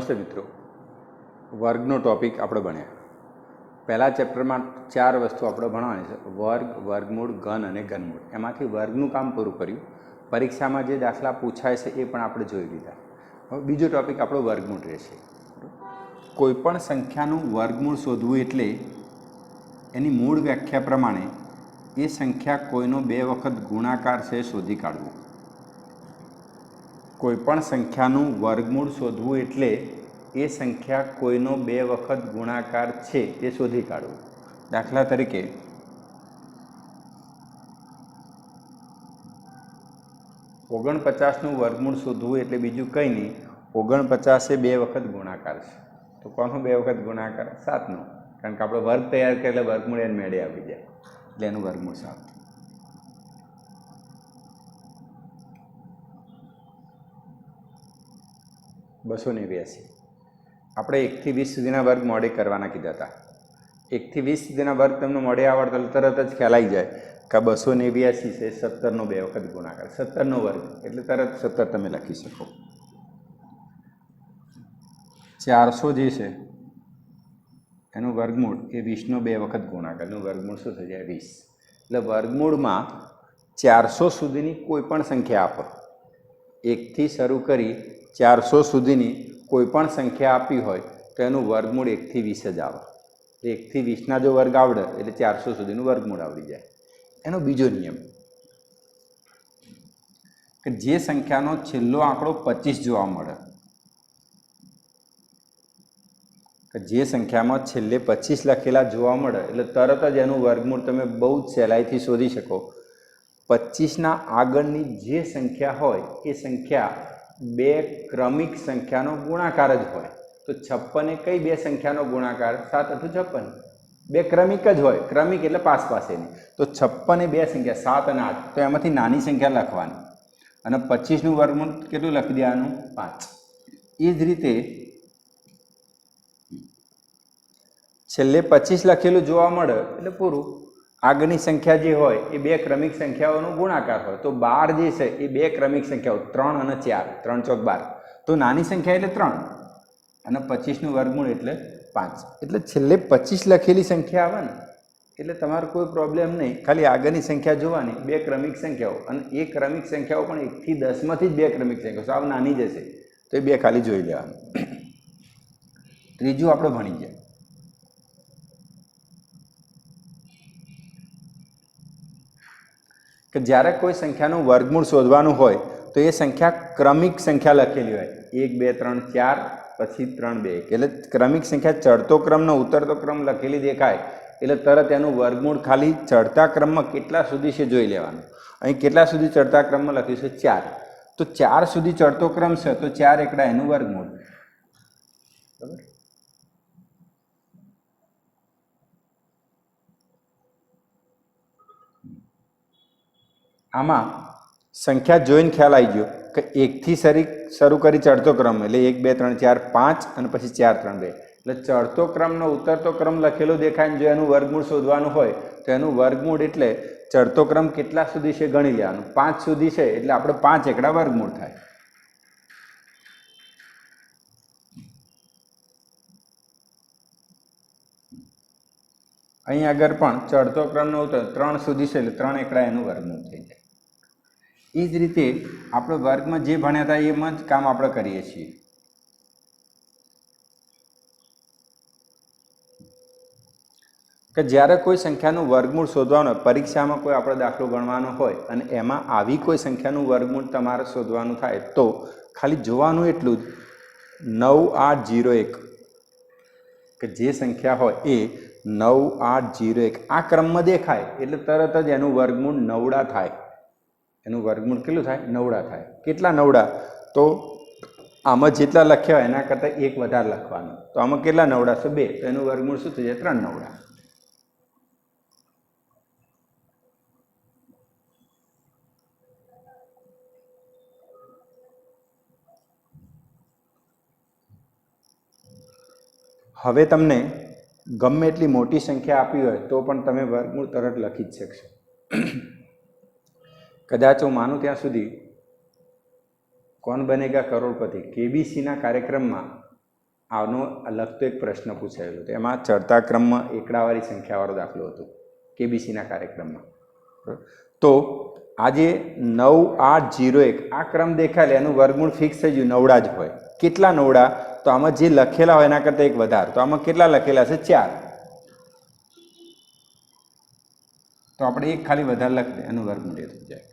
નમસ્તે મિત્રો, વર્ગનો ટોપિક આપણે ભણ્યા. પહેલા ચેપ્ટરમાં 4 વસ્તુ આપણે ભણવાની છે: વર્ગ, વર્ગમૂળ, ઘન અને ઘનમૂળ. એમાંથી વર્ગનું કામ પૂરું કર્યું. પરીક્ષામાં જે દાખલા પૂછાય છે એ પણ આપણે જોઈ લીધા. હવે બીજો ટોપિક આપણો વર્ગમૂળ રહેશે. કોઈપણ સંખ્યાનું વર્ગમૂળ શોધવું એટલે એની મૂળ વ્યાખ્યા પ્રમાણે એ સંખ્યા કોઈનો 2 વખત ગુણાકાર છે શોધી કાઢવું. કોઈપણ સંખ્યાનું વર્ગમૂળ શોધવું એટલે એ સંખ્યા કોઈનો 2 વખત ગુણાકાર છે એ શોધી કાઢવું. દાખલા તરીકે 49નું વર્ગમૂળ શોધવું એટલે બીજું કંઈ નહીં, 49 એ 2 વખત ગુણાકાર છે. તો કોનો 2 વખત ગુણાકાર? 7નો. કારણ કે આપણે વર્ગ તૈયાર કરીએ એટલે વર્ગમૂળ એને મેળે આવી જાય, એટલે એનું વર્ગમૂળ 7. આપણે 1 થી 20 સુધીના વર્ગ મોડે કરવાના કીધા હતા. 1 થી 20 સુધીના વર્ગ તમને મોડે આવડતો તરત જ ખ્યાલ આવી જાય કે 289 છે 17નો 2 વખત ગુણાકાર, 17નો વર્ગ એટલે તરત 17 તમે લખી શકો. 400 જે છે એનું વર્ગમૂળ એ 20નો 2 વખત ગુણાકાર, એનું વર્ગમૂળ શું થઈ જાય? 20. એટલે વર્ગમૂળમાં 400 સુધીની કોઈ પણ સંખ્યા આપો, 1 થી શરૂ કરી 400 સુધીની કોઈ પણ સંખ્યા આપી હોય તો એનું વર્ગમૂળ 1 થી 20 જ આવે. 1 થી 20ના જો વર્ગ આવડે એટલે 400 સુધીનું વર્ગમૂળ આવડી જાય. એનો બીજો નિયમ કે જે સંખ્યાનો છેલ્લો આંકડો 25 જોવા મળે, કે જે સંખ્યામાં છેલ્લે 25 લખેલા જોવા મળે એટલે તરત જ એનું વર્ગમૂળ તમે બહુ જ સહેલાઈથી શોધી શકો. 25ના આગળની જે સંખ્યા હોય એ સંખ્યા 2 ક્રમિક સંખ્યાનો ગુણાકાર જ હોય. તો 56 એ કઈ 2 સંખ્યાનો ગુણાકાર? 7 × 56. 2 ક્રમિક જ હોય. ક્રમિક એટલે પાસ પાસેની. તો 56 એ 2 સંખ્યા 7 અને 8, તો એમાંથી નાની સંખ્યા લખવાની અને 25નું વર્ગમૂળ કેટલું લખી દેવાનું? 5. એ જ રીતે છેલ્લે 25 લખેલું જોવા મળે એટલે પૂરું. આગળની સંખ્યા જે હોય એ 2 ક્રમિક સંખ્યાઓનો ગુણાકાર હોય. તો 12 જે છે એ 2 ક્રમિક સંખ્યાઓ 3 અને 4, 3 ચોક 12. તો નાની સંખ્યા એટલે 3 અને 25નું વર્ગમૂળ એટલે 5. એટલે છેલ્લે 25 લખેલી સંખ્યા આવે ને એટલે તમારે કોઈ પ્રોબ્લેમ નહીં, ખાલી આગળની સંખ્યા જોવાની. 2 ક્રમિક સંખ્યાઓ અને એ ક્રમિક સંખ્યાઓ પણ 1 થી 10માંથી જ 2 ક્રમિક સંખ્યાઓ સાવ નાની જશે તો એ 2 ખાલી જોઈ લેવાનું. ત્રીજું આપણે ભણી ગયા કે જ્યારે કોઈ સંખ્યાનું વર્ગમૂળ શોધવાનું હોય તો એ સંખ્યા ક્રમિક સંખ્યા લખેલી હોય. 1 2 3 4 પછી 3 2 1, એટલે ક્રમિક સંખ્યા ચડતો ક્રમનો ઉતરતો ક્રમ લખેલી દેખાય એટલે તરત એનું વર્ગમૂળ ખાલી ચડતા ક્રમમાં કેટલા સુધી છે જોઈ લેવાનું. અહીં કેટલા સુધી ચડતા ક્રમમાં લખ્યું છે? 4. તો 4 સુધી ચડતો ક્રમ છે તો 4 એકડા એનું વર્ગમૂળ. બરાબર. આમાં સંખ્યા જોઈને ખ્યાલ આવી ગયો કે 1 થી શરૂ કરી ચડતો ક્રમ એટલે 1 2 3 4 5 અને પછી 4 3 2, એટલે ચડતો ક્રમનો ઉતરતો ક્રમ લખેલો દેખાય. જો એનું વર્ગમૂળ શોધવાનું હોય તો એનું વર્ગમૂળ એટલે ચડતો ક્રમ કેટલા સુધી છે ગણી લેવાનું. 5 સુધી છે એટલે આપણે 5 એકડા વર્ગમૂળ થાય. અહીં આગળ પણ ચડતો ક્રમનો ઉતર 3 સુધી છે એટલે 3 એકડા એનું વર્ગમૂળ થઈ જાય. એ જ રીતે આપણે વર્ગમાં જે ભણ્યા હતા એમાં જ કામ આપણે કરીએ છીએ. કે જ્યારે કોઈ સંખ્યાનું વર્ગમૂળ શોધવાનું હોય, પરીક્ષામાં કોઈ આપણે દાખલો ગણવાનો હોય અને એમાં આવી કોઈ સંખ્યાનું વર્ગમૂળ તમારે શોધવાનું થાય તો ખાલી જોવાનું એટલું જ 9801, કે જે સંખ્યા હોય એ 9801 આ ક્રમમાં દેખાય એટલે તરત જ એનું વર્ગમૂળ 9 થાય. એનું વર્ગમૂળ કેટલું થાય? 9 થાય. કેટલા 9? તો આમાં જેટલા લખ્યા હોય એના કરતાં 1 વધારે લખવાનું. તો આમાં કેટલા 9 છે? 2. તો એનું વર્ગમૂળ શું થઈ જાય? 3 9. હવે તમને ગમે એટલી મોટી સંખ્યા આપી હોય તો પણ તમે વર્ગમૂળ તરત લખી જ શકશો. કદાચ હું માનું ત્યાં સુધી कौन बनेगा करोड़पति केबीसी ना कार्यक्रम में આનો લગતો એક પ્રશ્ન પૂછાયેલો હતો. એમાં ચડતા ક્રમમાં એકડાવાળી સંખ્યાવાળો દાખલો હતો કેબીસીના કાર્યક્રમમાં. તો આજે 9801 આ ક્રમ દેખાય એનું વર્ગમૂળ ફિક્સ થઈ ગયું, નવડા જ હોય. કેટલા નવડા? તો આમાં જે લખેલા હોય એના કરતાં એક વધારે. તો આમાં કેટલા લખેલા છે? 4. તો આપણે એક ખાલી વધારે લખીએ, એનું વર્ગમૂળ એ થઈ જાય.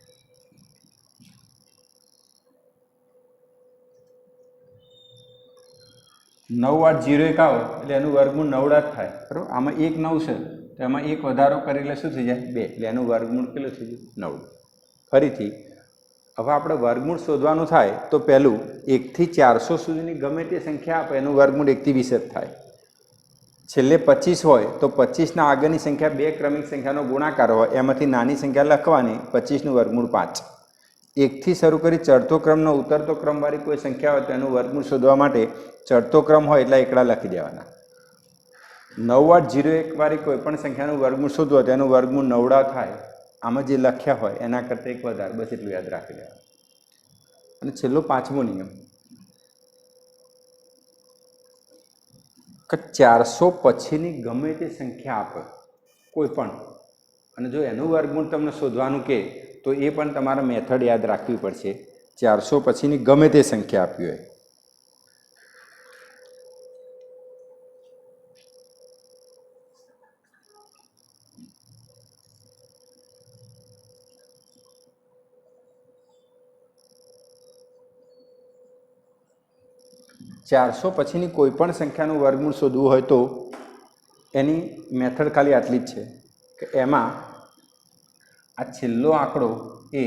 નવ 801 આવો એટલે એનું વર્ગમૂળ નવડા જ થાય, બરાબર. આમાં એક 9 છે તો એમાં એક વધારો કરી એટલે શું થઈ જાય? 2. એટલે એનું વર્ગમૂળ કેટલું થઈ ગયું? 9. ફરીથી હવે આપણે વર્ગમૂળ શોધવાનું થાય તો પહેલું 1 થી 400 સુધીની ગમે તે સંખ્યા આપે એનું વર્ગમૂળ 1 થી 20 જ થાય. છેલ્લે 25 હોય તો 25ના આગળની સંખ્યા 2 ક્રમિક સંખ્યાનો ગુણાકાર હોય, એમાંથી નાની સંખ્યા લખવાની, 25નું વર્ગમૂળ 5. 1 થી શરૂ કરી ચડતો ક્રમનો ઉતરતો ક્રમવાળી કોઈ સંખ્યા હોય તો એનું વર્ગમૂળ શોધવા માટે ચડતો ક્રમ હોય એટલે એકડા લખી દેવાના. 9801 વાળી કોઈ પણ સંખ્યાનું વર્ગમૂળ શોધવું તો એનું વર્ગમૂળ નવડા થાય. આમાં જે લખ્યા હોય એના કરતાં એક વધારે, બસ એટલું યાદ રાખી દેવાનું. અને છેલ્લો 5મો નિયમ કે 400 પછીની ગમે તે સંખ્યા આપે કોઈ પણ, અને જો એનું વર્ગમૂળ તમને શોધવાનું કે તો એ પણ તમારે મેથડ યાદ રાખવી પડશે. 400 પછીની ગમે તે સંખ્યા આપી હોય. ચારસો પછીની કોઈ પણ સંખ્યાનું વર્ગમૂળ શોધવું હોય તો એની મેથડ ખાલી આટલી જ છે કે એમાં આ છેલ્લો આંકડો એ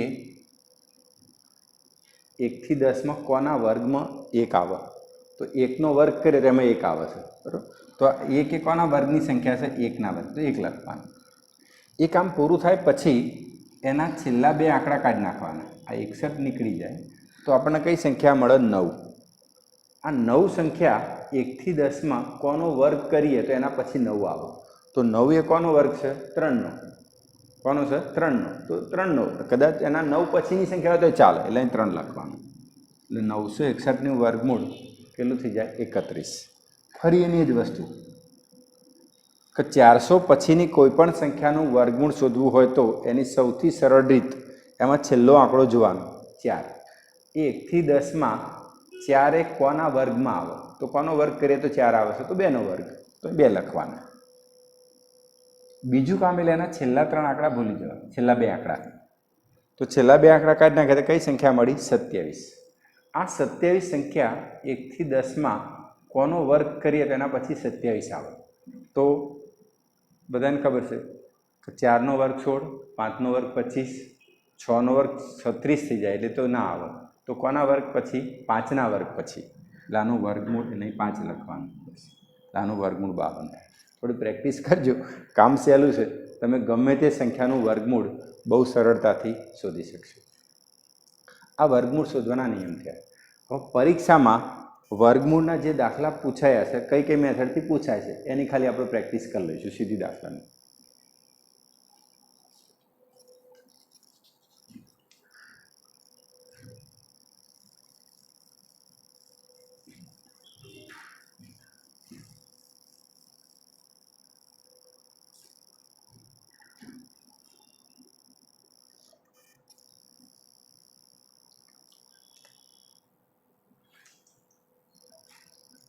1 થી 10માં કોના વર્ગમાં 1 આવે, તો 1નો વર્ગ કરે તો એમાં 1 આવે છે, બરાબર. તો 1 એ કોના વર્ગની સંખ્યા છે? 1ના વર્ગ, તો 1 લખવાનું. એ કામ પૂરું થાય પછી એના છેલ્લા 2 આંકડા કાઢી નાખવાના. આ 61 નીકળી જાય તો આપણને કઈ સંખ્યા મળે? 9. આ 9 સંખ્યા 1 થી 10માં કોનો વર્ગ કરીએ તો એના પછી 9 આવે. તો 9 એ કોનો વર્ગ છે? 3નો. કોનો છે? 3નો. તો 3નો કદાચ એના 9 પછીની સંખ્યા હોય તો ચાલે, એટલે 3 લખવાનું. એટલે 961નું વર્ગમૂળ કેટલું થઈ જાય? 31. ફરી એની જ વસ્તુ કે 400 પછીની કોઈ પણ સંખ્યાનું વર્ગમૂળ શોધવું હોય તો એની સૌથી સરળ રીત, એમાં છેલ્લો આંકડો જોવાનો 4. 1 થી 10માં 4 એ કોના વર્ગમાં આવે? તો કોનો વર્ગ કરીએ તો 4 આવે છે, તો 2નો વર્ગ, તો 2 લખવાના. બીજું કામ એટલે એના છેલ્લા 3 આંકડા ભૂલી જવા, છેલ્લા 2 આંકડા. તો છેલ્લા 2 આંકડા કાઢી નાખે તો કઈ સંખ્યા મળી? 27. આ 27 સંખ્યા 1 થી 10માં કોનો વર્ગ કરીએ તો એના પછી 27 આવે. તો બધાને ખબર છે કે 4નો વર્ગ 16, 5નો વર્ગ 25, 6નો વર્ગ 36 થઈ જાય એટલે તો ના આવે. તો કોના વર્ગ પછી? 5ના વર્ગ પછી. એટલે આનું વર્ગમૂળ નહીં 5 લખવાનું. આનું વર્ગમૂળ 52. થોડી પ્રેક્ટિસ કરજો, કામ સહેલું છે. તમે ગમે તે સંખ્યાનું વર્ગમૂળ બહુ સરળતાથી શોધી શકશો. આ વર્ગમૂળ શોધવાના નિયમ થયા. હવે પરીક્ષામાં વર્ગમૂળના જે દાખલા પૂછાયા છે, કઈ કઈ મેથડથી પૂછાય છે એની ખાલી આપણે પ્રેક્ટિસ કરી લઈશું સીધી દાખલાની.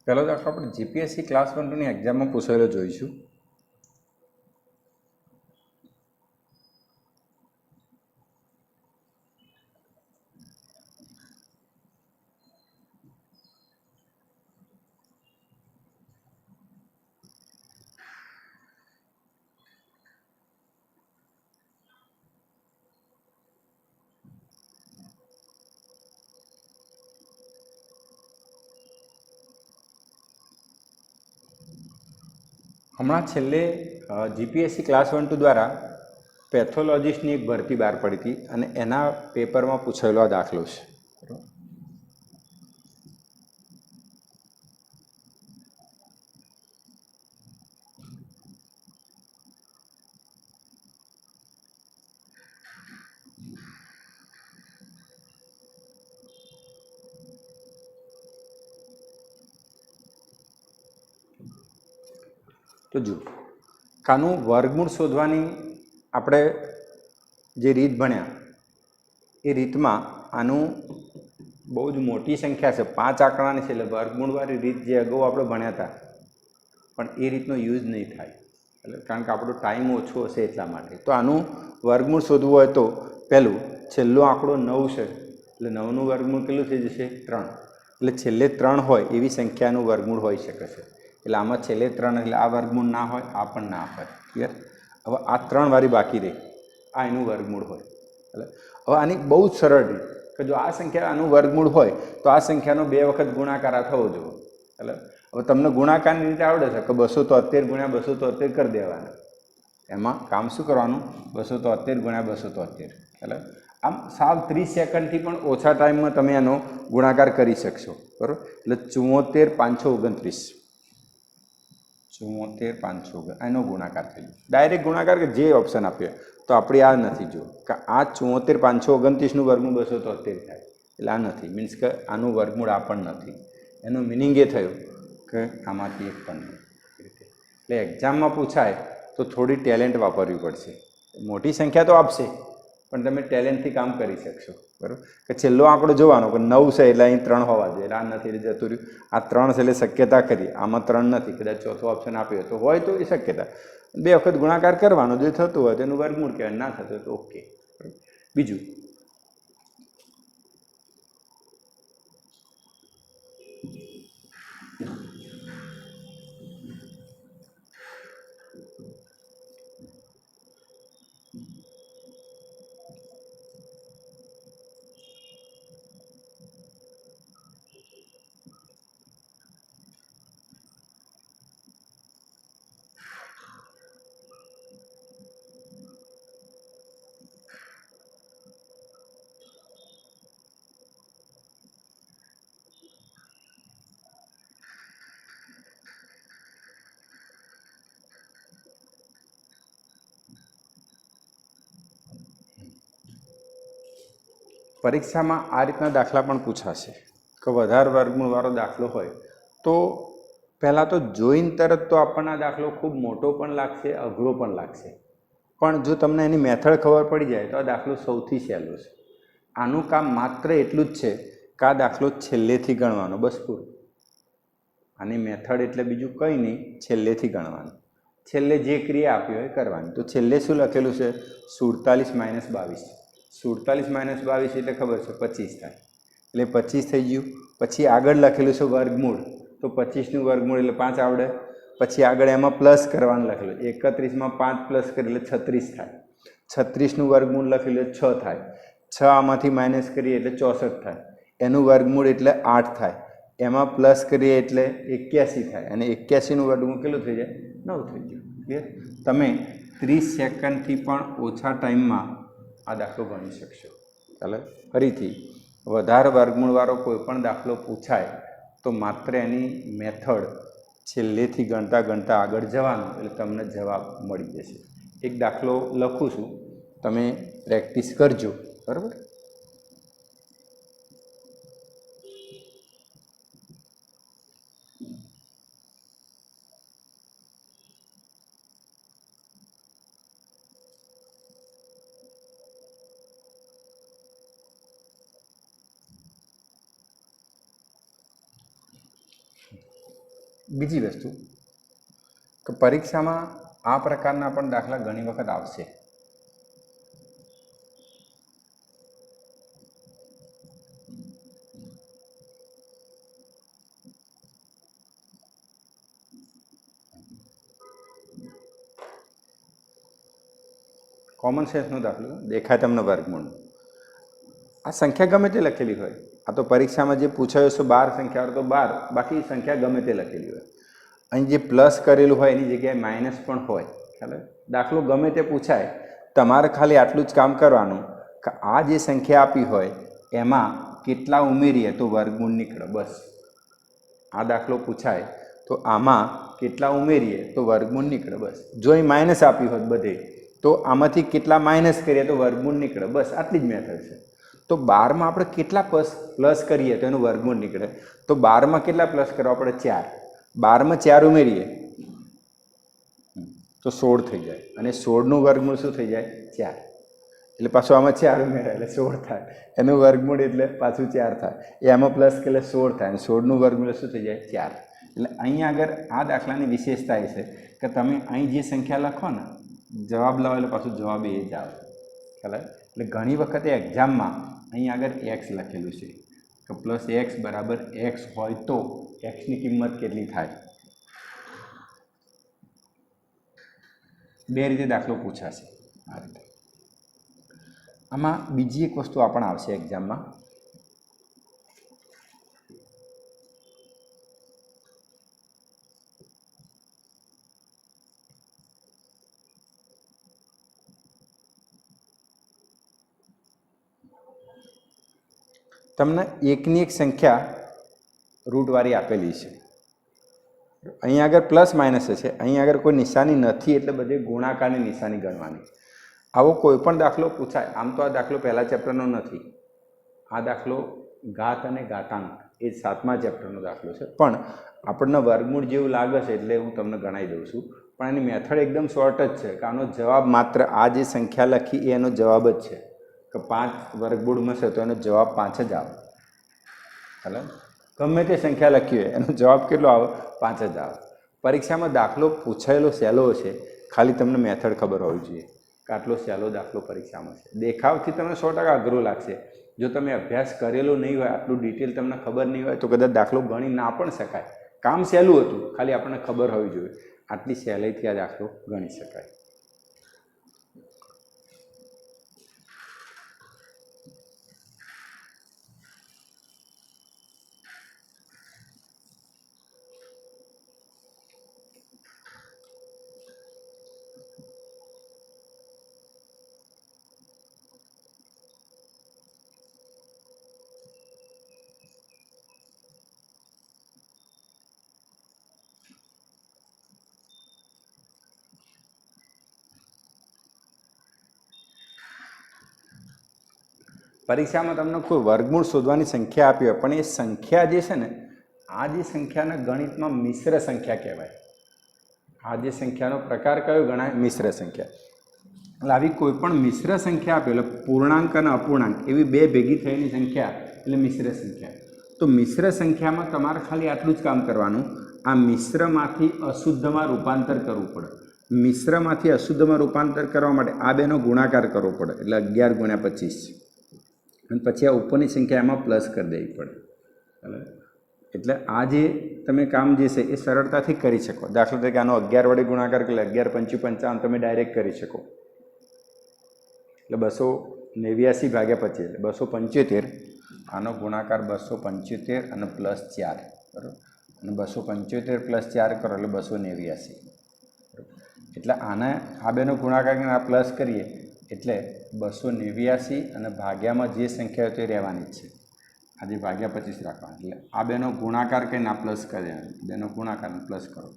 પહેલો દાખલો આપણે જીપીએસસી ક્લાસ 1-2ની એક્ઝામમાં પૂછાયેલો જોઈશું. હમણાં છેલ્લે જીપીએસસી ક્લાસ 1-2 દ્વારા પેથોલોજીસ્ટની એક ભરતી બહાર પડી હતી અને એના પેપરમાં પૂછાયેલો આ દાખલો છે. તો જુઓ, આનું વર્ગમૂળ શોધવાની આપણે જે રીત ભણ્યા એ રીતમાં આનું બહુ જ મોટી સંખ્યા છે, 5 આંકડાની છે, એટલે વર્ગમૂળવાળી રીત જે અગાઉ આપણે ભણ્યા હતા પણ એ રીતનો યુઝ નહીં થાય, એટલે કારણ કે આપણો ટાઈમ ઓછો હશે એટલા માટે. તો આનું વર્ગમૂળ શોધવું હોય તો પહેલું છેલ્લો આંકડો 9 છે, એટલે 9નું વર્ગમૂળ કેટલું થઈ જશે? 3. એટલે છેલ્લે 3 હોય એવી સંખ્યાનું વર્ગમૂળ હોઈ શકે છે. એટલે આમાં છેલ્લે 3 એટલે આ વર્ગમૂળ ના હોય, આ પણ ના હોય. ક્લિયર? હવે આ 3 વાળી બાકી રહી, આ એનું વર્ગમૂળ હોય. એટલે હવે આની બહુ જ સરળ રીત કે જો આ સંખ્યા આનું વર્ગમૂળ હોય તો આ સંખ્યાનો 2 વખત ગુણાકાર આ થવો જોઈએ. એટલે હવે તમને ગુણાકારની રીતે આવડે છે કે 273 ગુણ્યા 273 કરી દેવાના. એમાં કામ શું કરવાનું? 273 ગુણ્યા 273. એટલે આમ સાવ 30 સેકન્ડથી પણ ઓછા ટાઈમમાં તમે એનો ગુણાકાર કરી શકશો. બરાબર? એટલે 74,529. 74,529 એનો ગુણાકાર થઈ ગયો. ડાયરેક્ટ ગુણાકાર કે જે ઓપ્શન આપ્યો તો આપણે આ નથી. જો કે આ 74,529નું વર્ગમૂળ 273 થાય, એટલે આ નથી. મીન્સ કે આનું વર્ગમૂળ આ પણ નથી. એનું મિનિંગ એ થયું કે આમાંથી એક પણ નહીં. એટલે એક્ઝામમાં પૂછાય તો થોડી ટેલેન્ટ વાપરવી પડશે. મોટી સંખ્યા તો આપશે પણ તમે ટેલેન્ટથી કામ કરી શકશો. બરાબર? કે છેલ્લો આંકડો જોવાનો કે 9 છે એટલે અહીં 3 હોવા જોઈએ, એટલે આ નથી એટલે જતું રહ્યું. આ 3 છે એટલે શક્યતા કરી, આમાં 3 નથી, કદાચ ચોથો ઓપ્શન આપ્યો તો હોય તો એ શક્યતા. 2 વખત ગુણાકાર કરવાનો, જે થતું હોય તેનું વર્ગમૂળ કહેવાય, ના થતું હોય તો ઓકે. બીજું પરીક્ષામાં આ રીતના દાખલા પણ પૂછાશે કે વધારે વર્ગમૂળવાળો દાખલો હોય તો પહેલાં તો જોઈને તરત તો આપણને આ દાખલો ખૂબ મોટો પણ લાગશે, અઘરો પણ લાગશે. પણ જો તમને એની મેથડ ખબર પડી જાય તો આ દાખલો સૌથી સહેલો છે. આનું કામ માત્ર એટલું જ છે કે આ દાખલો છેલ્લેથી ગણવાનો, બસ પૂરું. આની મેથડ એટલે બીજું કંઈ નહીં, છેલ્લેથી ગણવાનું. છેલ્લે જે ક્રિયા આપી હોય કરવાની. તો છેલ્લે શું લખેલું છે? 47 - 22. 47 - 22 એટલે ખબર છે 25 થાય, એટલે 25 થઈ ગયું. પછી આગળ લખેલું છે વર્ગમૂળ, તો 25નું વર્ગમૂળ એટલે 5 આવડે. પછી આગળ એમાં પ્લસ કરવાનું લખેલું, 31માં 5 પ્લસ કરીએ એટલે 36 થાય. 36નું વર્ગમૂળ લખેલું એટલે 6 થાય. 6 આમાંથી માઇનસ કરીએ એટલે 64 થાય. એનું વર્ગમૂળ એટલે 8 થાય. એમાં પ્લસ કરીએ એટલે 81 થાય, અને 81નું વર્ગમૂળ કેટલું થઈ જાય? 9 થઈ ગયું. ક્લિયર? તમે 30 સેકન્ડથી પણ ઓછા ટાઈમમાં આ દાખલો ગણી શકશો. ચાલે? ફરીથી વધારે વર્ગમૂળવાળો કોઈ પણ દાખલો પૂછાય તો માત્ર એની મેથડ છેલ્લેથી ગણતા ગણતા આગળ જવાનું, એટલે તમને જવાબ મળી જશે. એક દાખલો લખું છું, તમે પ્રેક્ટિસ કરજો. બરાબર? બીજી વસ્તુ કે પરીક્ષામાં આ પ્રકારના પણ દાખલા ઘણી વખત આવશે. કોમન સેન્સનો દાખલો દેખાય તમને વર્ગમૂળનો. આ સંખ્યા ગમે તે લખેલી હોય, આ તો પરીક્ષામાં જે પૂછાયો છે 12 સંખ્યા તો 12, બાકી સંખ્યા ગમે તે લખેલી હોય. અહીં જે પ્લસ કરેલું હોય એની જગ્યાએ માઇનસ પણ હોય. ખ્યાલ? દાખલો ગમે તે પૂછાય, તમારે ખાલી આટલું જ કામ કરવાનું કે આ જે સંખ્યા આપી હોય એમાં કેટલા ઉમેરીએ તો વર્ગમૂળ નીકળે, બસ. આ દાખલો પૂછાય તો આમાં કેટલા ઉમેરીએ તો વર્ગમૂળ નીકળે, બસ. જો અહીં માઇનસ આપી હોત બધે તો આમાંથી કેટલા માઇનસ કરીએ તો વર્ગમૂળ નીકળે, બસ. આટલી જ મેથડ છે. તો 12માં આપણે કેટલા પ્લસ કરીએ તો એનું વર્ગમૂળ નીકળે. તો 12માં કેટલા પ્લસ કરવા પડે? 4. 12માં 4 ઉમેરીએ તો 16 થઈ જાય, અને 16નું વર્ગમૂળ શું થઈ જાય? 4. એટલે પાછું આમાં 4 ઉમેરાય એટલે 16 થાય. એનું વર્ગમૂળ એટલે પાછું 4 થાય. એ આમાં પ્લસ કે એટલે 16 થાય, અને 16નું વર્ગમૂળ શું થઈ જાય? 4. એટલે અહીંયા આગળ આ દાખલાની વિશેષતા એ છે કે તમે અહીં જે સંખ્યા લખો ને, જવાબ લાવો એટલે પાછું જવાબ એ જ આવે. ખ્યાલ આવે? એટલે ઘણી વખતે એક્ઝામમાં અહીં આગળ એક્સ લખેલું છે કે પ્લસ એક્સ બરાબર એક્સ હોય તો એક્સની કિંમત કેટલી થાય? બે રીતે દાખલો પૂછાશે આ રીતે. આમાં બીજી એક વસ્તુ આપણને આવશે એક્ઝામમાં. તમને એકની એક સંખ્યા રૂટવાળી આપેલી છે. અહીંયા આગળ પ્લસ માઇનસ છે, અહીંયા આગળ કોઈ નિશાની નથી એટલે બધે ગુણાકારની નિશાની ગણવાની. આવો કોઈ પણ દાખલો પૂછાય. આમ તો આ દાખલો પહેલા ચેપ્ટરનો નથી, આ દાખલો ઘાત અને ઘાતાંક એ 7મા ચેપ્ટરનો દાખલો છે, પણ આપણને વર્ગમૂળ જેવું લાગે છે એટલે હું તમને ગણાવી દઉં છું. પણ એની મેથડ એકદમ શોર્ટ જ છે કે આનો જવાબ માત્ર આ જે સંખ્યા લખી એનો જવાબ જ છે કે 5 વર્ગમૂળમાં છે તો એનો જવાબ 5 જ આવે. ચાલો, ગમે તે સંખ્યા લખી હોય એનો જવાબ કેટલો આવે? 5 જ આવે. પરીક્ષામાં દાખલો પૂછાયેલો સહેલો છે, ખાલી તમને મેથડ ખબર હોવી જોઈએ કે આટલો સહેલો દાખલો પરીક્ષામાં છે. દેખાવથી તમને 100% અઘરો લાગશે. જો તમે અભ્યાસ કરેલો નહીં હોય, આટલું ડિટેલ તમને ખબર નહીં હોય તો કદાચ દાખલો ગણી ના પણ શકાય. કામ સહેલું હતું, ખાલી આપણને ખબર હોવી જોઈએ. આટલી સહેલાઈથી આ દાખલો ગણી શકાય. પરીક્ષામાં તમને કોઈ વર્ગમૂળ શોધવાની સંખ્યા આપી હોય, પણ એ સંખ્યા જે છે ને, આ જે સંખ્યાના ગણિતમાં મિશ્ર સંખ્યા કહેવાય. આ જે સંખ્યાનો પ્રકાર કયો ગણાય? મિશ્ર સંખ્યા. એટલે આવી કોઈ પણ મિશ્ર સંખ્યા આપે એટલે પૂર્ણાંક અને અપૂર્ણાંક એવી બે ભેગી થયેલી સંખ્યા એટલે મિશ્ર સંખ્યા. તો મિશ્ર સંખ્યામાં તમારે ખાલી આટલું જ કામ કરવાનું, આ મિશ્રમાંથી અશુદ્ધમાં રૂપાંતર કરવું પડે. મિશ્રમાંથી અશુદ્ધમાં રૂપાંતર કરવા માટે આ બેનો ગુણાકાર કરવો પડે, એટલે 11 ગુણ્યા 25, અને પછી આ ઉપરની સંખ્યા એમાં પ્લસ કરી દેવી પડે. એટલે આ જે તમે કામ જે છે એ સરળતાથી કરી શકો. દાખલા તરીકે આનો 11 વડે ગુણાકાર કરે 11 × 5 = 55 તમે ડાયરેક્ટ કરી શકો. એટલે 289 ભાગ્યા 25 એટલે 275. આનો ગુણાકાર 275 અને +4, બરાબર. અને 275 + 4 કરો એટલે 289. એટલે આને આ બેનો ગુણાકાર કરીને આ પ્લસ કરીએ એટલે 289 અને ભાગ્યામાં જે સંખ્યા હોય તે રહેવાની જ છે. આજે ભાગ્યા 25 રાખવાના. એટલે આ બેનો ગુણાકાર કરીને આ પ્લસ કરી દેવાનો, બેનો ગુણાકાર પ્લસ કરો,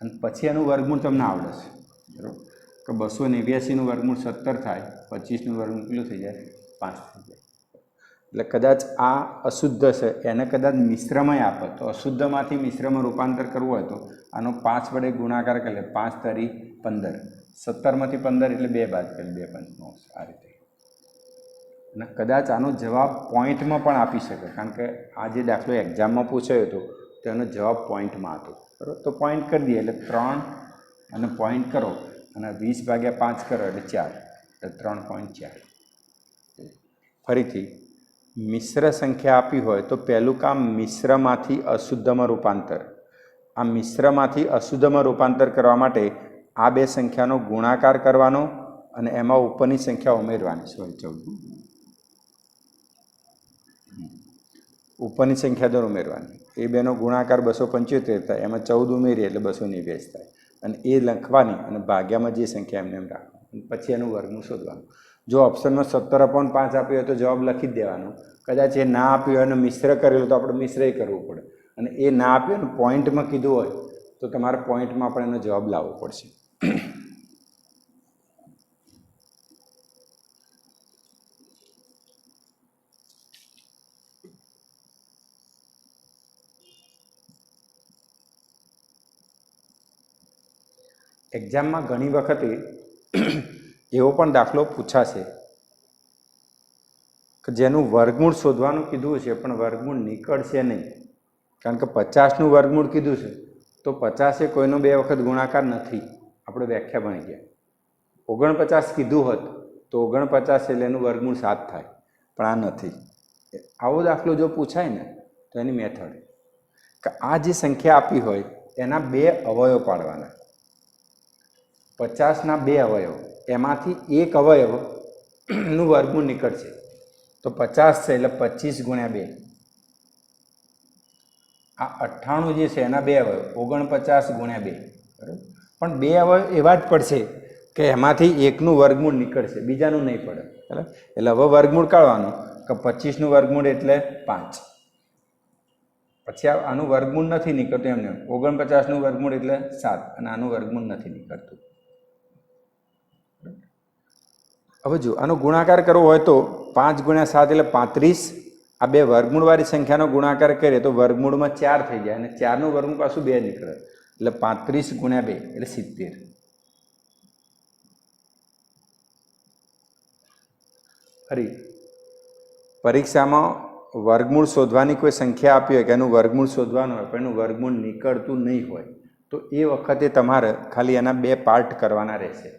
અને પછી એનું વર્ગમૂળ તમને આવડે છે, બરાબર. કે 289નું વર્ગમૂળ 17 થાય, 25નું વર્ગમૂળ કેટલું થઈ જાય? 5 થઈ જાય. એટલે કદાચ આ અશુદ્ધ છે એને કદાચ મિશ્રમાં આપે તો અશુદ્ધમાંથી મિશ્રમાં રૂપાંતર કરવું હોય તો આનો 5 વડે ગુણાકાર કરે 5 તરી 15, 17માંથી 15 એટલે 2 બાદ કરી 2 × 5 આ રીતે. અને કદાચ આનો જવાબ પોઈન્ટમાં પણ આપી શકે, કારણ કે આ જે દાખલો એક્ઝામમાં પૂછાયો હતો તેનો જવાબ પોઈન્ટમાં હતો, બરાબર. તો પોઈન્ટ કરી દઈએ એટલે 3 અને પોઈન્ટ કરો અને 20 ભાગ્યા 5 કરો એટલે 4, એટલે 3.4. ફરીથી મિશ્ર સંખ્યા આપી હોય તો પહેલું કામ મિશ્રમાંથી અશુદ્ધમાં રૂપાંતર. આ મિશ્રમાંથી અશુદ્ધમાં રૂપાંતર કરવા માટે આ બે સંખ્યાનો ગુણાકાર કરવાનો અને એમાં ઉપરની સંખ્યા ઉમેરવાની. 14 ઉપરની સંખ્યા દર ઉમેરવાની. એ બેનો ગુણાકાર 275 થાય, એમાં 14 ઉમેરીએ એટલે 289 થાય, અને એ લખવાની અને ભાગ્યામાં જે સંખ્યા એમને એમ રાખવાની, પછી એનું વર્ગમૂળ શોધવાનું. જો ઓપ્શનમાં 17/5 આપ્યું હોય તો જવાબ લખી જ દેવાનો. કદાચ એ ના આપ્યું હોય અને મિશ્ર કરેલું તો આપણે મિશ્ર કરવું પડે, અને એ ના આપ્યું અને પોઈન્ટમાં કીધું હોય તો તમારે પોઈન્ટમાં પણ એનો જવાબ લાવવો પડશે. એક્ઝામમાં ઘણી વખતે એવો પણ દાખલો પૂછાશે કે જેનું વર્ગમૂળ શોધવાનું કીધું છે પણ વર્ગમૂળ નીકળશે નહીં, કારણ કે 50નું વર્ગમૂળ કીધું છે તો 50 એ કોઈનો 2 વખત ગુણાકાર નથી, આપણે વ્યાખ્યા ભણી ગયા. 49 કીધું હોત તો 49 એટલે એનું વર્ગમૂળ 7 થાય, પણ આ નથી. આવો દાખલો જો પૂછાય ને તો એની મેથડ કે આ જે સંખ્યા આપી હોય એના 2 અવયવ પાડવાના. 50ના 2 અવયવ, એમાંથી એક અવયવનું વર્ગમૂળ નીકળશે તો 50 છે એટલે 25 ગુણ્યા 2. આ 98 જે છે એના 2 અવયવ 49 ગુણ્યા 2, બરાબર. પણ 2 અવયવ એવા જ પડશે કે એમાંથી એકનું વર્ગમૂળ નીકળશે, બીજાનું નહીં પડે, બરાબર. એટલે હવે વર્ગમૂળ કાઢવાનું કે 25નું વર્ગમૂળ એટલે 5. પછી આનું વર્ગમૂળ નથી નીકળતું એમને. 49નું વર્ગમૂળ એટલે 7 અને આનું વર્ગમૂળ નથી નીકળતું. હવે જો આનો ગુણાકાર કરવો હોય તો 5 ગુણ્યા 7 એટલે 35. આ 2 વર્ગમૂળવાળી સંખ્યાનો ગુણાકાર કરીએ તો વર્ગમૂળમાં 4 થઈ જાય અને 4નું વર્ગમૂળ પાછું 2 નીકળે એટલે 35 ગુણ્યા 2 એટલે 70. ફરી પરીક્ષામાં વર્ગમૂળ શોધવાની કોઈ સંખ્યા આપી હોય કે એનું વર્ગમૂળ શોધવાનું હોય પણ એનું વર્ગમૂળ નીકળતું નહીં હોય તો એ વખતે તમારે ખાલી એના 2 પાર્ટ કરવાના રહેશે.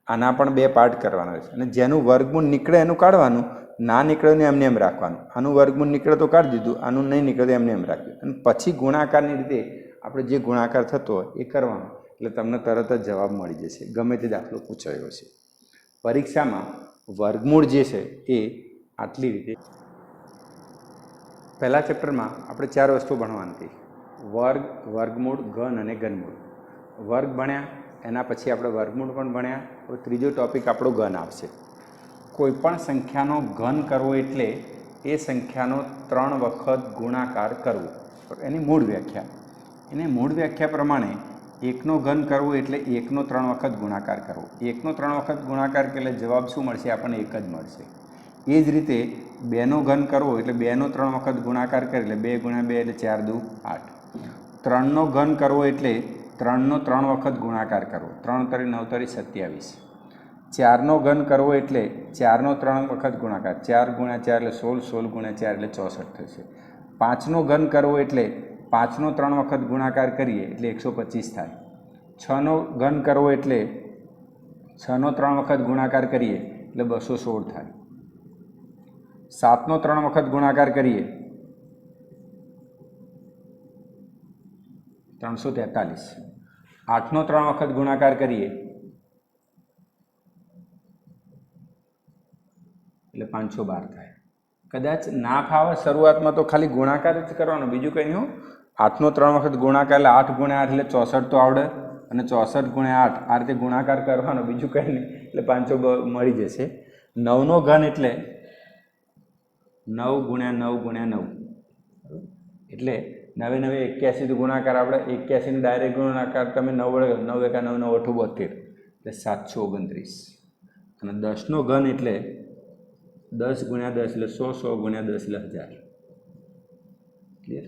આના પણ 2 પાર્ટ કરવાના રહેશે અને જેનું વર્ગમૂળ નીકળે એનું કાઢવાનું, ના નીકળે ને એમને એમ રાખવાનું. આનું વર્ગમૂળ નીકળે તો કાઢી દીધું, આનું નહીં નીકળે એમને એમ રાખ્યું અને પછી ગુણાકારની રીતે આપણે જે ગુણાકાર થતો હોય એ કરવાનો એટલે તમને તરત જ જવાબ મળી જશે, ગમે તે દાખલો પૂછાયો છે. પરીક્ષામાં વર્ગમૂળ જે છે એ આટલી રીતે. પહેલા ચેપ્ટરમાં આપણે 4 વસ્તુ ભણવાની હતી: વર્ગ, વર્ગમૂળ, ઘન અને ઘનમૂળ. વર્ગ ભણ્યા, એના પછી આપણે વર્ગમૂળ પણ ભણ્યા. હવે ત્રીજો ટૉપિક આપણો ઘન આવશે. કોઈપણ સંખ્યાનો ઘન કરવો એટલે એ સંખ્યાનો 3 વખત ગુણાકાર કરવો. એની મૂળ વ્યાખ્યા. એને મૂળ વ્યાખ્યા પ્રમાણે 1નો ઘન કરવો એટલે 1નો 3 વખત ગુણાકાર કરવો. 1નો 3 વખત ગુણાકાર એટલે જવાબ શું મળશે? આપણને 1 જ મળશે. એ જ રીતે 2નો ઘન કરવો એટલે 2નો 3 વખત ગુણાકાર કરે એટલે 2 ગુણ્યા 2 એટલે 4 દુ 8. 3નો ઘન કરવો એટલે 3નો 3 વખત ગુણાકાર કરવો, 3 તરી 9 તરી 27. 4નો ઘન કરવો એટલે 4નો 3 વખત ગુણાકાર, 4 ગુણ્યા 4 એટલે 16, 16 ગુણ્યા 4 એટલે 64 થશે. 5નો ઘન કરવો એટલે 5નો 3 વખત ગુણાકાર કરીએ એટલે 125 થાય. 6નો ઘન કરવો એટલે 6નો 3 વખત ગુણાકાર કરીએ એટલે 216 થાય. 7નો 3 વખત ગુણાકાર કરીએ 343. 8નો 3 વખત ગુણાકાર કરીએ એટલે 512 થાય. કદાચ ના ફાવે શરૂઆતમાં તો ખાલી ગુણાકાર જ કરવાનો, બીજું કંઈ નહીં. 8નો 3 વખત ગુણાકાર એટલે 8 ગુણ્યા 8 એટલે 64 તો આવડે અને 64 ગુણ્યા 8 આ રીતે ગુણાકાર કરવાનો, બીજું કંઈ નહીં એટલે 500 મળી જશે. 9નો ઘન એટલે 9 ગુણ્યા 9 ગુણ્યા 9 એટલે 9 9 81 ગુણાકાર આપણે 81 ડાયરેક્ટ ગુણાકાર તમે 9 વડે 9 એકા 9 9 8 72 એટલે 729. અને 10નો ઘન એટલે 10 ગુણ્યા 10 એટલે 100, 100 ગુણ્યા 10 એટલે 1000. ક્લિયર?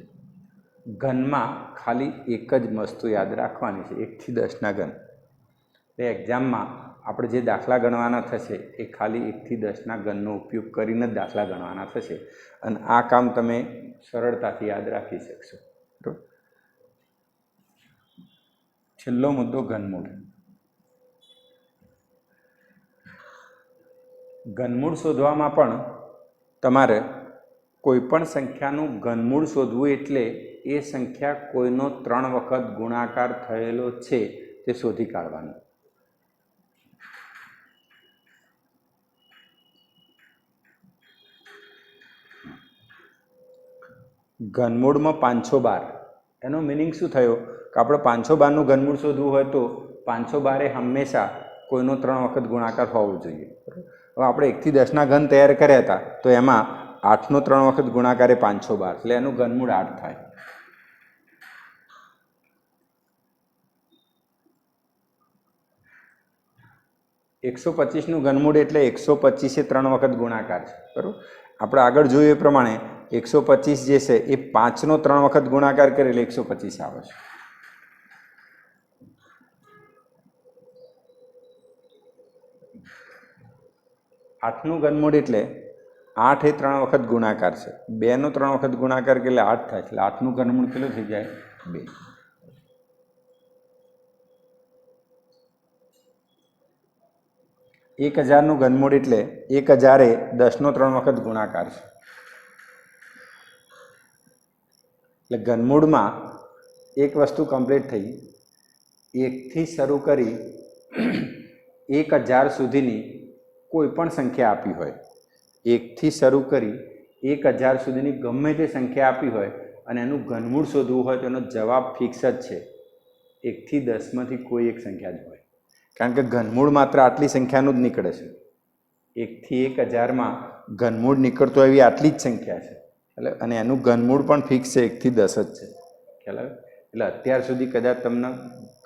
ઘનમાં ખાલી એક જ વસ્તુ યાદ રાખવાની છે, 1 થી 10ના ઘન. એ એક્ઝામમાં આપણે જે દાખલા ગણવાના થશે એ ખાલી 1 થી 10ના ઘનનો ઉપયોગ કરીને જ દાખલા ગણવાના થશે અને આ કામ તમે સરળતાથી યાદ રાખી શકશો. બરાબર? છેલ્લો મુદ્દો ઘનમૂળ. ઘનમૂળ શોધવામાં પણ તમારે કોઈપણ સંખ્યાનું ઘનમૂળ શોધવું એટલે એ સંખ્યા કોઈનો 3 વખત ગુણાકાર થયેલો છે તે શોધી કાઢવાનું. ઘનમૂળમાં 512 એનો મિનિંગ શું થયો કે આપણે 512નું ઘનમૂળ શોધવું હોય તો 512 એ હંમેશા કોઈનો 3 વખત ગુણાકાર હોવો જોઈએ. હવે આપણે 1 થી 10ના ઘન તૈયાર કર્યા હતા તો એમાં 8નો 3 વખત ગુણાકાર એ 512 એટલે એનું ઘનમૂળ 8 થાય. એકસો 25નું ઘનમૂળ એટલે 125 એ 3 વખત ગુણાકાર છે. બરાબર? આપણે આગળ જોયું એ પ્રમાણે 125 જે છે એ 5નો 3 વખત ગુણાકાર કરે એટલે 125 આવે છે. 8નું ઘનમૂળ એટલે 8 એ 3 વખત ગુણાકાર છે, 2નો 3 વખત ગુણાકાર એટલે 8 થાય, એટલે 8નું ઘનમૂળ કેટલું થઈ જાય? 2. 1000નું ઘનમૂળ એટલે 1000 એ 10નો 3 વખત ગુણાકાર છે, એટલે ઘનમૂળમાં એક વસ્તુ કમ્પ્લીટ થઈ. 1થી શરૂ કરી 1000 સુધીની કોઈ પણ સંખ્યા આપી હોય, 1થી શરૂ કરી 1000 સુધીની ગમે તે સંખ્યા આપી હોય અને એનું ઘનમૂળ શોધવું હોય તો એનો જવાબ ફિક્સ જ છે, 1થી 10માંથી કોઈ એક સંખ્યા જ હોય, કારણ કે ઘનમૂળ માત્ર આટલી સંખ્યાનું જ નીકળે છે. 1થી 1000માં ઘનમૂળ નીકળતો એવી આટલી જ સંખ્યા છે, એટલે અને એનું ઘનમૂળ પણ ફિક્સ છે, 1થી 10 જ છે. ખ્યાલ આવે? એટલે અત્યાર સુધી કદાચ તમને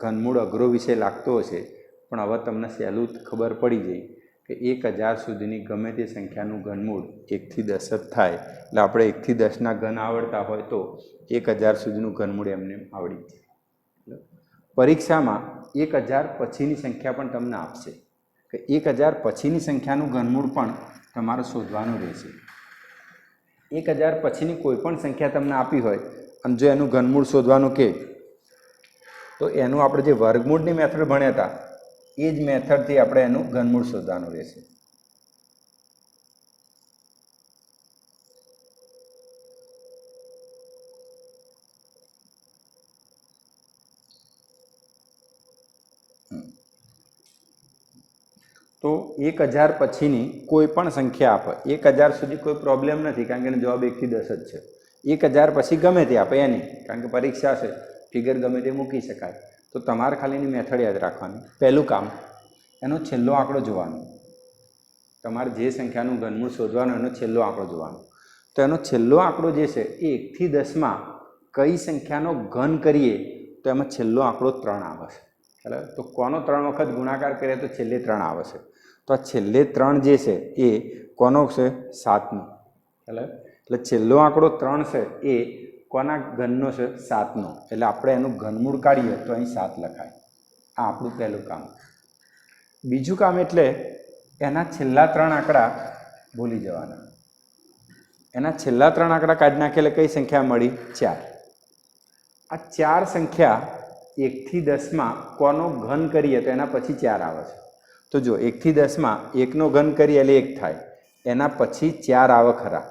ઘનમૂળ અઘરો વિષય લાગતો હશે, પણ હવે તમને સહેલું ખબર પડી ગઈ કે 1000 સુધીની ગમે તે સંખ્યાનું ઘનમૂળ 1થી 10 જ થાય. એટલે આપણે 1થી 10ના ઘન આવડતા હોય તો 1000 સુધીનું ઘનમૂળ એમને આવડી જાય. પરીક્ષામાં 1000 પછીની સંખ્યા પણ તમને આપશે કે 1000 પછીની સંખ્યાનું ઘનમૂળ પણ તમારે શોધવાનું રહેશે. 1000 પછીની કોઈ પણ સંખ્યા તમને આપી હોય અને જો એનું ઘનમૂળ શોધવાનું કે તો એનું આપણે જે વર્ગમૂળની મેથડ ભણ્યા હતા એ જ મેથડથી આપણે એનું ઘનમૂળ શોધવાનું રહેશે. તો 1000 પછીની કોઈ પણ સંખ્યા આપે, 1000 સુધી કોઈ પ્રોબ્લેમ નથી કારણ કે એનો જવાબ 1થી 10 જ છે. 1000 પછી ગમે તે આપે એની, કારણ કે પરીક્ષા છે, ફિગર ગમે તે મૂકી શકાય. તો તમારે ખાલી એની મેથડ યાદ રાખવાની. પહેલું કામ, એનો છેલ્લો આંકડો જોવાનો. તમારે જે સંખ્યાનું ઘનમૂળ શોધવાનું એનો છેલ્લો આંકડો જોવાનો. તો એનો છેલ્લો આંકડો જે છે એ 1થી 10માં કઈ સંખ્યાનો ઘન કરીએ તો એમાં છેલ્લો આંકડો 3 આવે છે. બરાબર? તો કોનો 3 વખત ગુણાકાર કરીએ તો છેલ્લે 3 આવે છે. તો આ છેલ્લે 3 જે છે એ કોનો છે? 7નો. બરાબર? એટલે છેલ્લો આંકડો 3 છે એ કોના ઘનનો છે? 7નો. એટલે આપણે એનું ઘનમૂળ કાઢીએ તો અહીં 7 લખાય. આ આપણું પહેલું કામ. બીજું કામ એટલે એના છેલ્લા 3 આંકડા ભૂલી જવાના. એના છેલ્લા 3 આંકડા કાઢી નાખે એટલે કઈ સંખ્યા મળી? 4. આ 4 સંખ્યા 1થી 10માં કોનો ઘન કરીએ તો એના પછી 4 આવે છે. તો જો 1થી 10માં 1નો ઘન કરીએ એટલે 1 થાય, એના પછી 4 આવે ખરા.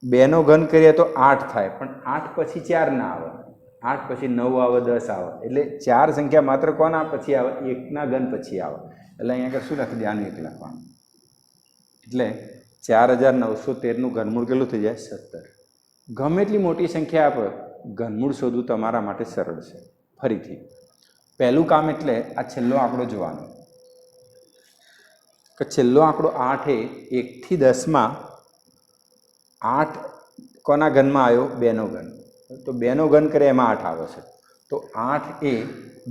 2નો ઘન કરીએ તો 8 થાય, પણ 8 પછી 4 ના આવે, 8 પછી 9 આવે, 10 આવે. એટલે 4 સંખ્યા માત્ર કોના પછી આવે? 1ના ઘન પછી આવે. એટલે અહીંયા આગળ શું લખી દેવાનું? 1 લખવાનું. એટલે 4913નું ઘનમૂળ કેટલું થઈ જાય? 17. ગમે એટલી મોટી સંખ્યા આપે, ઘનમૂળ શોધવું તમારા માટે સરળ છે. ફરીથી પહેલું કામ એટલે આ છેલ્લો આંકડો જોવાનો કે છેલ્લો આંકડો 8 એ 1થી 10માં 8 કોના ઘનમાં આવ્યો? 2નો ઘન. તો 2નો ઘન કરે એમાં 8 આવે છે. તો 8 એ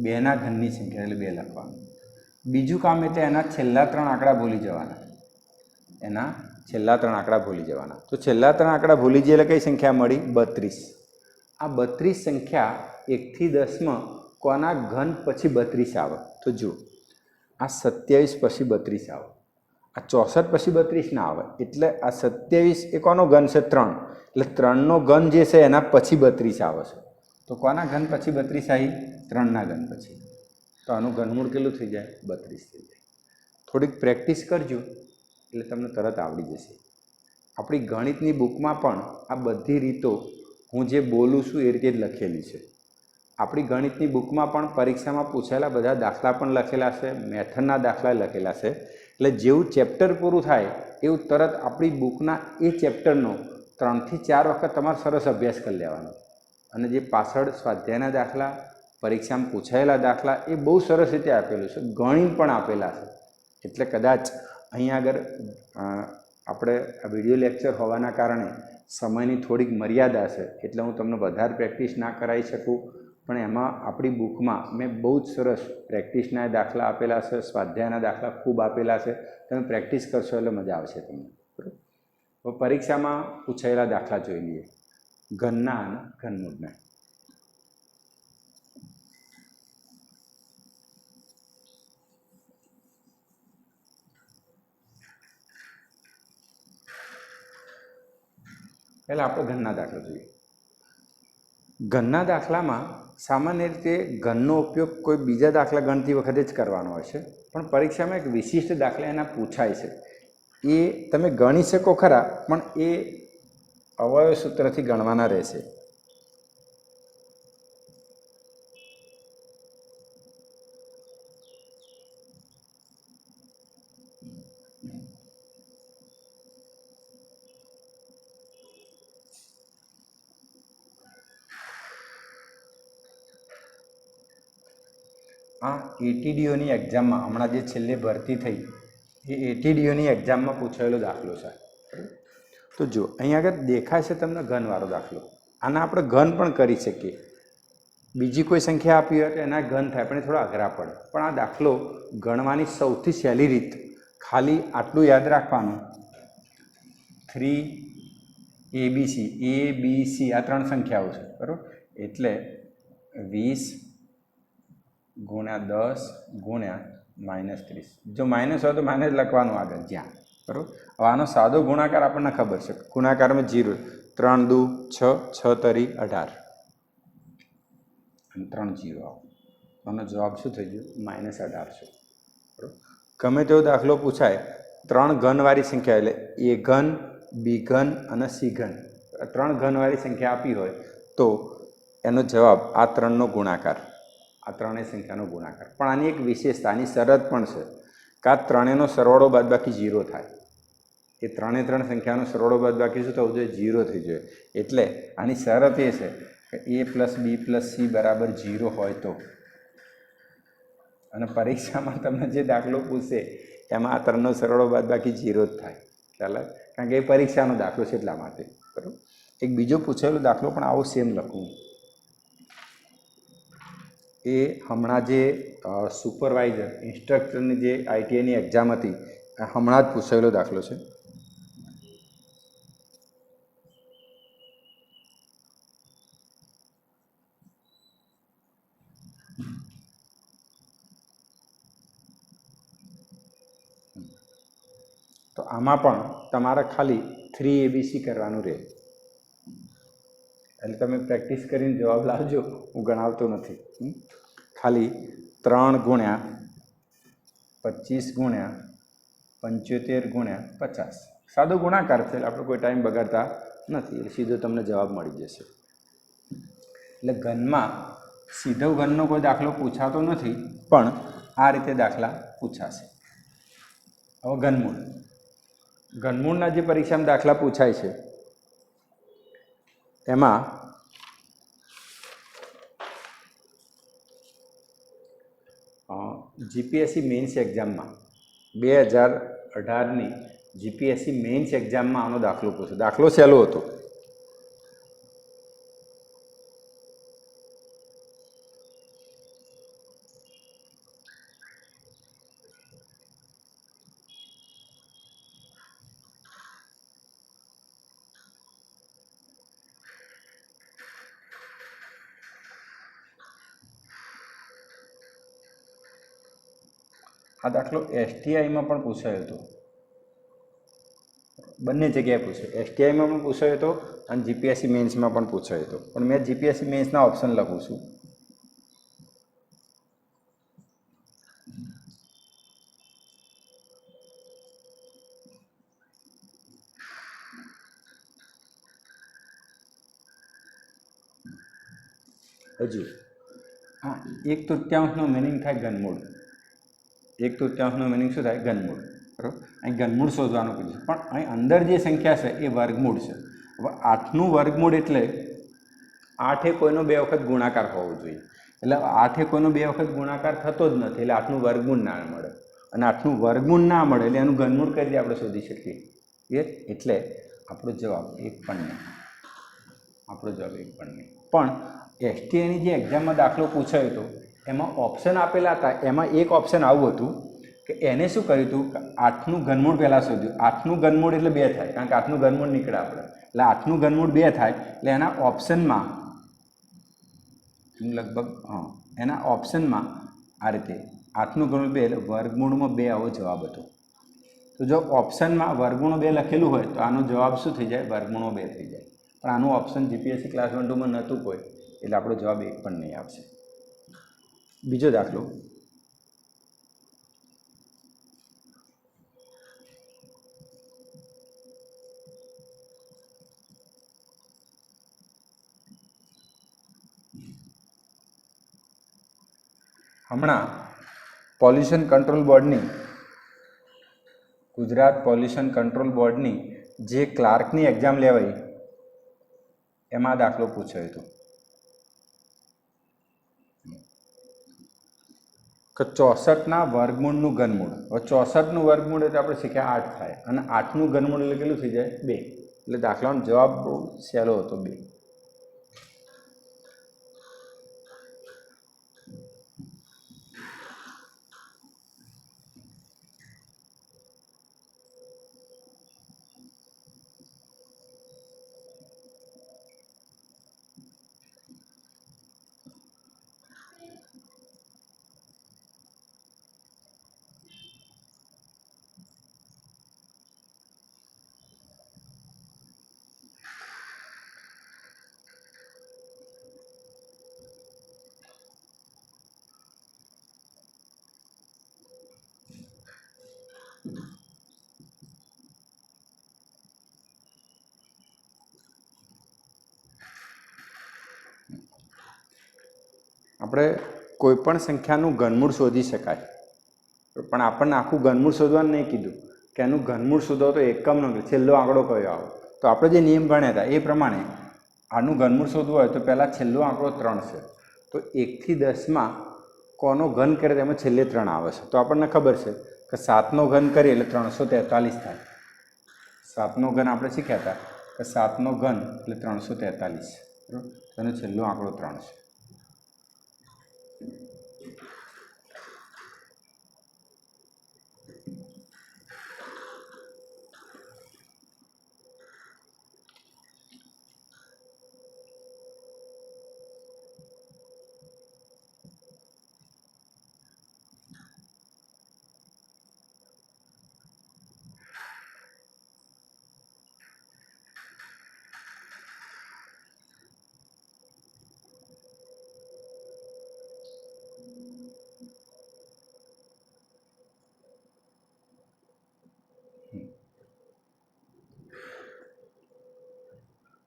2ના ઘનની સંખ્યા, એટલે 2 લખવાનું. બીજું કામ એટલે એના છેલ્લા 3 આંકડા ભૂલી જવાના. એના છેલ્લા 3 આંકડા ભૂલી જવાના. તો છેલ્લા 3 આંકડા ભૂલી જઈએ એટલે કઈ સંખ્યા મળી? 32. આ 32 સંખ્યા 1થી 10માં કોના ઘન પછી 32 આવે? તો જુઓ, આ 27 પછી 32 આવે, આ 64 પછી 32 ના આવે. એટલે આ 27 એ કોનો ઘન છે? 3. એટલે 3નો ઘન જે છે એના પછી 32 આવે છે. તો કોના ઘન પછી 32 આવી? 3ના ઘન પછી. તો આનું ઘનમૂળ કેટલું થઈ જાય? 32 થઈ જાય. થોડીક પ્રેક્ટિસ કરજો એટલે તમને તરત આવડી જશે. આપણી ગણિતની બુકમાં પણ આ બધી રીતો હું જે બોલું છું એ રીતે જ લખેલી છે. આપણી ગણિતની બુકમાં પણ પરીક્ષામાં પૂછેલા બધા દાખલા પણ લખેલા છે, મેથડના દાખલા લખેલા છે. એટલે જેવું ચેપ્ટર પૂરું થાય એવું તરત આપણી બુકના એ ચેપ્ટરનો 3થી 4 વખત તમારે સરસ અભ્યાસ કરી લેવાનો. અને જે પાછળ સ્વાધ્યાયના દાખલા, પરીક્ષામાં પૂછાયેલા દાખલા એ બહુ સરસ રીતે આપેલું છે, ગણિત પણ આપેલા છે. એટલે કદાચ અહીંયા આગળ આપણે આ વિડીયો લેક્ચર હોવાના કારણે સમયની થોડીક મર્યાદા છે, એટલે હું તમને વધારે પ્રેક્ટિસ ના કરાવી શકું. પણ એમાં આપણી બુકમાં મેં બહુ જ સરસ પ્રેક્ટિસના દાખલા આપેલા છે, સ્વાધ્યાયના દાખલા ખૂબ આપેલા છે. તમે પ્રેક્ટિસ કરશો એટલે મજા આવશે તમને. બરાબર? હવે પરીક્ષામાં પૂછાયેલા દાખલા જોઈ લઈએ, ઘનના અને ઘનમૂળના. પહેલાં આપણે ઘનના દાખલા જોઈએ. ઘનના દાખલામાં સામાન્ય રીતે ઘનનો ઉપયોગ કોઈ બીજા દાખલા ગણતી વખતે જ કરવાનો હોય છે, પણ પરીક્ષામાં એક વિશિષ્ટ દાખલા એના પૂછાય છે. એ તમે ગણી શકો ખરા, પણ એ અવયવ સૂત્રથી ગણવાના રહેશે. આ એટીડીઓની એક્ઝામમાં હમણાં જે છેલ્લે ભરતી થઈ એ એટીડીઓની એક્ઝામમાં પૂછાયેલો દાખલો છે. તો જો અહીંયા આગળ દેખાય છે તમને ઘનવાળો દાખલો. આના આપણે ઘન પણ કરી શકીએ. બીજી કોઈ સંખ્યા આપી હોય તો એના ઘન થાય, પણ એ થોડા અઘરા પડે. પણ આ દાખલો ગણવાની સૌથી સહેલી રીત ખાલી આટલું યાદ રાખવાનું, 3ABC, ABC આ 3 સંખ્યાઓ છે, બરાબર. એટલે 20 ગુણ્યા 10 ગુણ્યા -30. જો માઇનસ હોય તો માઇનસ લખવાનું આગળ જ્યાં, બરાબર. હવે આનો સાદો ગુણાકાર આપણને ખબર છે. ગુણાકારમાં 0, 3 દુ 6, 6 તરી 18 અને 3 0 આવો. આનો જવાબ શું થઈ ગયો? -18 છે, બરાબર. ગમે તેવો દાખલો પૂછાય, 3 ઘનવાળી સંખ્યા એટલે એ ઘન, બી ઘન અને સી ઘન, 3 ઘનવાળી સંખ્યા આપી હોય તો એનો જવાબ આ 3નો ગુણાકાર, આ 3 સંખ્યાનો ગુણાકાર. પણ આની એક વિશેષતા, આની શરત પણ છે કે આ 3નો સરવાળો બાદબાકી 0 થાય. એ 3 સંખ્યાનો સરવાળો બાદબાકી શું થવું જોઈએ? 0 થઈ જોઈએ. એટલે આની શરત એ છે કે a + b + c બરાબર 0 હોય તો. અને પરીક્ષામાં તમને જે દાખલો પૂછે એમાં આ 3નો સરવાળો બાદબાકી 0 જ થાય. ખ્યાલ આવે? કારણ કે એ પરીક્ષાનો દાખલો છે એટલા માટે, બરાબર. એક બીજો પૂછેલો દાખલો પણ આવો સેમ લખું. એ હમણાં જે સુપરવાઇઝર ઇન્સ્ટ્રક્ટરની જે આઈટીઆઈની એક્ઝામ હતી, હમણાં જ પૂછેલો દાખલો છે. તો આમાં પણ તમારે ખાલી 3ABC કરવાનું રહે. એટલે તમે પ્રેક્ટિસ કરીને જવાબ લાવજો, હું ગણાવતો નથી. ખાલી 3 ગુણ્યા 25 ગુણ્યા 75 ગુણ્યા 50 સાદો ગુણાકાર છે. આપણે કોઈ ટાઈમ બગાડતા નથી, એટલે સીધો તમને જવાબ મળી જશે. એટલે ઘનમાં સીધો ઘનનો કોઈ દાખલો પૂછાતો નથી, પણ આ રીતે દાખલા પૂછાશે. હવે ઘનમૂળ, ઘનમૂળના જે પરીક્ષામાં દાખલા પૂછાય છે એમાં જીપીએસસી મેઇન્સ એક્ઝામમાં 2018ની જીપીએસસી મેઇન્સ એક્ઝામમાં આનો દાખલો પૂછ્યો. દાખલો સહેલો હતો. આ દાખલો એસટીઆઈમાં પણ પૂછાયો હતો. બંને જગ્યાએ પૂછાયો. એસટીઆઈમાં પણ પૂછાયો હતો અને જીપીએસસી મેન્સમાં પણ પૂછાયો હતો. પણ મેં જીપીએસસી મેન્સના ઓપ્શન લખું છું. હજુ હા, 1/3નો મિનિંગ થાય ઘનમૂળ. 1/3નો મિનિંગ શું થાય? ઘનમૂળ, બરાબર. અહીં ઘનમૂળ શોધવાનું કીધું છે, પણ અહીં અંદર જે સંખ્યા છે એ વર્ગમૂળ છે. હવે 8નું વર્ગમૂળ એટલે 8 એ કોઈનો 2 વખત ગુણાકાર હોવો જોઈએ. એટલે 8 એ કોઈનો 2 વખત ગુણાકાર થતો જ નથી, એટલે 8નું વર્ગમૂળ ના મળે. અને 8નું વર્ગમૂળ ના મળે એટલે એનું ઘનમૂળ કઈ રીતે આપણે શોધી શકીએ? એટલે આપણો જવાબ 1 પણ નહીં. આપણો જવાબ 1 પણ નહીં. પણ એસટીઆઈની જે એક્ઝામમાં દાખલો પૂછાયો હતો એમાં ઓપ્શન આપેલા હતા. એમાં એક ઓપ્શન આવું હતું કે એને શું કર્યું હતું કે 8નું ઘનમૂળ પહેલાં શોધ્યું. 8નું ઘનમૂળ એટલે 2 થાય, કારણ કે 8નું ઘનમૂળ નીકળે આપણે. એટલે 8નું ઘનમૂળ 2 થાય એટલે એના ઓપ્શનમાં લગભગ એના ઓપ્શનમાં આ રીતે 8નું ઘનમૂળ 2 એટલે વર્ગમૂળમાં 2 આવો જવાબ હતો. તો જો ઓપ્શનમાં વર્ગમૂળ 2 લખેલું હોય તો આનો જવાબ શું થઈ જાય? વર્ગમૂળ 2 થઈ જાય. પણ આનું ઓપ્શન જીપીએસસી ક્લાસ 1 2માં નહોતું કોઈ, એટલે આપણો જવાબ 1 પણ નહીં આવશે. બીજો દાખલો, હમણાં પોલ્યુશન કંટ્રોલ બોર્ડની, ગુજરાત પોલ્યુશન કંટ્રોલ બોર્ડની જે ક્લાર્કની એક્ઝામ લેવાઈ એમાં દાખલો પૂછાયો હતો કે 64ના વર્ગમૂળનું ઘનમૂળ. હવે 64નું વર્ગમૂળ એટલે આપણે શીખ્યા 8 થાય, અને 8નું ઘનમૂળ એટલે કેટલું થઈ જાય? 2. એટલે દાખલાનો જવાબ બહુ સહેલો હતો, 2. આપણે કોઈપણ સંખ્યાનું ઘનમૂળ શોધી શકાય, પણ આપણને આખું ઘનમૂળ શોધવાનું નહીં કીધું કે એનું ઘનમૂળ શોધો તો એકમનો છેલ્લો આંકડો કયો આવે. તો આપણે જે નિયમ ભણ્યા હતા એ પ્રમાણે આનું ઘનમૂળ શોધવું હોય તો પહેલાં છેલ્લો આંકડો 3 છે. તો 1 થી 10માં કોનો ઘન કરે તેમાં છેલ્લે 3 આવે છે. તો આપણને ખબર છે કે 7નો ઘન કરીએ એટલે 343 થાય. 7નો ઘન આપણે શીખ્યા હતા કે 7નો ઘન એટલે 343, બરાબર. તેનો છેલ્લો આંકડો 3 છે.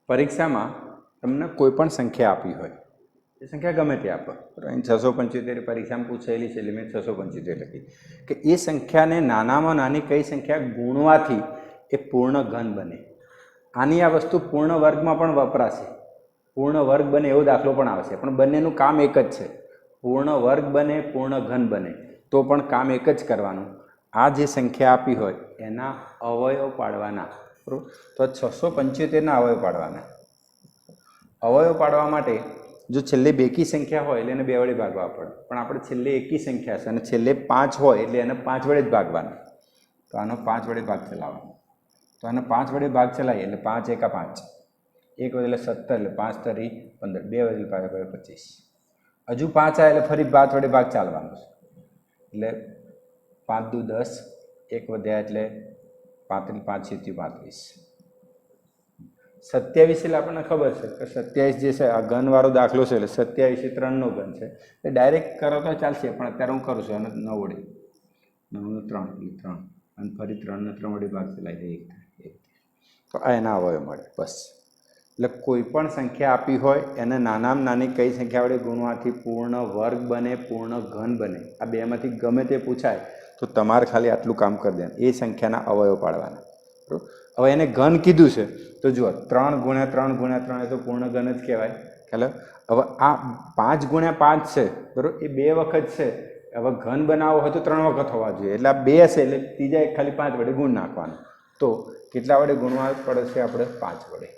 પરીક્ષામાં તમને કોઈ પણ સંખ્યા આપી હોય, એ સંખ્યા ગમે તે આપો, અહીં 675 પરીક્ષામાં પૂછેલી છે એટલે મેં 675 લખી કે એ સંખ્યાને નાનામાં નાની કઈ સંખ્યા ગુણવાથી એ પૂર્ણ ઘન બને. આની આ વસ્તુ પૂર્ણ વર્ગમાં પણ વપરાશે. પૂર્ણ વર્ગ બને એવો દાખલો પણ આવશે, પણ બંનેનું કામ એક જ છે. પૂર્ણ વર્ગ બને, પૂર્ણ ઘન બને, તો પણ કામ એક જ કરવાનું. આ જે સંખ્યા આપી હોય એના અવયવ પાડવાના, બરાબર. તો 675ના અવયવ પાડવાના. અવયવ પાડવા માટે જો છેલ્લે બેકી સંખ્યા હોય એટલે એને 2 વડે ભાગવા પડે, પણ આપણે છેલ્લે એકી સંખ્યા છે અને છેલ્લે 5 હોય એટલે એને 5 વડે જ ભાગવાના. તો આનો 5 વડે ભાગ ચલાવવાનો. તો આને 5 વડે ભાગ ચલાવીએ એટલે 5 એકા 5, 1 વધે એટલે 17, એટલે 5 તરી 15, 2 વધે 25. હજુ 5 આવે એટલે ફરી 5 વડે ભાગ ચાલવાનો છે, એટલે 5 દુ 10, 1 વધ્યા એટલે 35, 5 × 35. 27 એટલે આપણને ખબર છે કે 27 જે છે આ ઘનવાળો દાખલો છે, એટલે 27 એ 3નો ઘન છે. એ ડાયરેક્ટ કરો તો ચાલશે, પણ અત્યારે હું કરું છું અને 9 વડે, 9 × 3 એટલે 3, અને ફરી 3 ને 3 વડે ભાગ ચલાવી દે 1. તો આ એના અવયવ મળે, બસ. એટલે કોઈ પણ સંખ્યા આપી હોય એને નાનામાં નાની કઈ સંખ્યા વડે ગુણવાથી પૂર્ણ વર્ગ બને, પૂર્ણ ઘન બને. આ બેમાંથી ગમે તે પૂછાય તો તમારે ખાલી આટલું કામ કરી દેવાનું, એ સંખ્યાના અવયવ પાડવાના, બરાબર. હવે એને ઘન કીધું છે તો જુઓ 3 × 3 × 3 એ તો પૂર્ણ ઘન જ કહેવાય, ખ્યાલ. હવે આ 5 × 5 છે, બરાબર, એ 2 વખત છે. હવે ઘન બનાવવો હોય તો 3 વખત હોવા જોઈએ, એટલે આ 2 હશે એટલે ત્રીજા એક ખાલી 5 વડે ગુણ નાખવાનું. તો કેટલા વડે ગુણવા પડે છે? આપણે 5 વડે.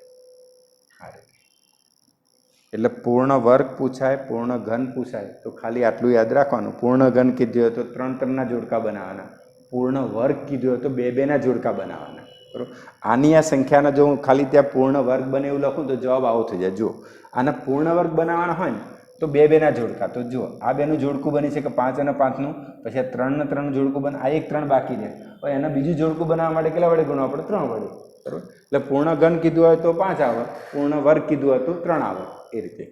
એટલે પૂર્ણ વર્ગ પૂછાય, પૂર્ણ ઘન પૂછાય તો ખાલી આટલું યાદ રાખવાનું. પૂર્ણ ઘન કીધું હોય તો 3 3ના જોડકા બનાવવાના, પૂર્ણ વર્ગ કીધું હોય તો 2 2ના જોડકા બનાવવાના, બરાબર. આની આ સંખ્યાને જો હું ખાલી ત્યાં પૂર્ણ વર્ગ બને એવું લખું તો જવાબ આવો થઈ જાય. જુઓ, આને પૂર્ણ વર્ગ બનાવવાના હોય ને તો 2 2ના જોડકા. તો જુઓ, આ બેનું જોડકું બની છે કે 5 અને 5નું, પછી આ 3 ને 3 જોડકું બને, આ એક 3 બાકી રહે. હવે એના બીજું જોડકું બનાવવા માટે કેટલા વડે ગુણવા પડે? 3 વડે. બરાબર. એટલે પૂર્ણ ઘન કીધું હોય તો 5 આવે, પૂર્ણ વર્ગ કીધું હોય તો 3 આવે. એ રીતે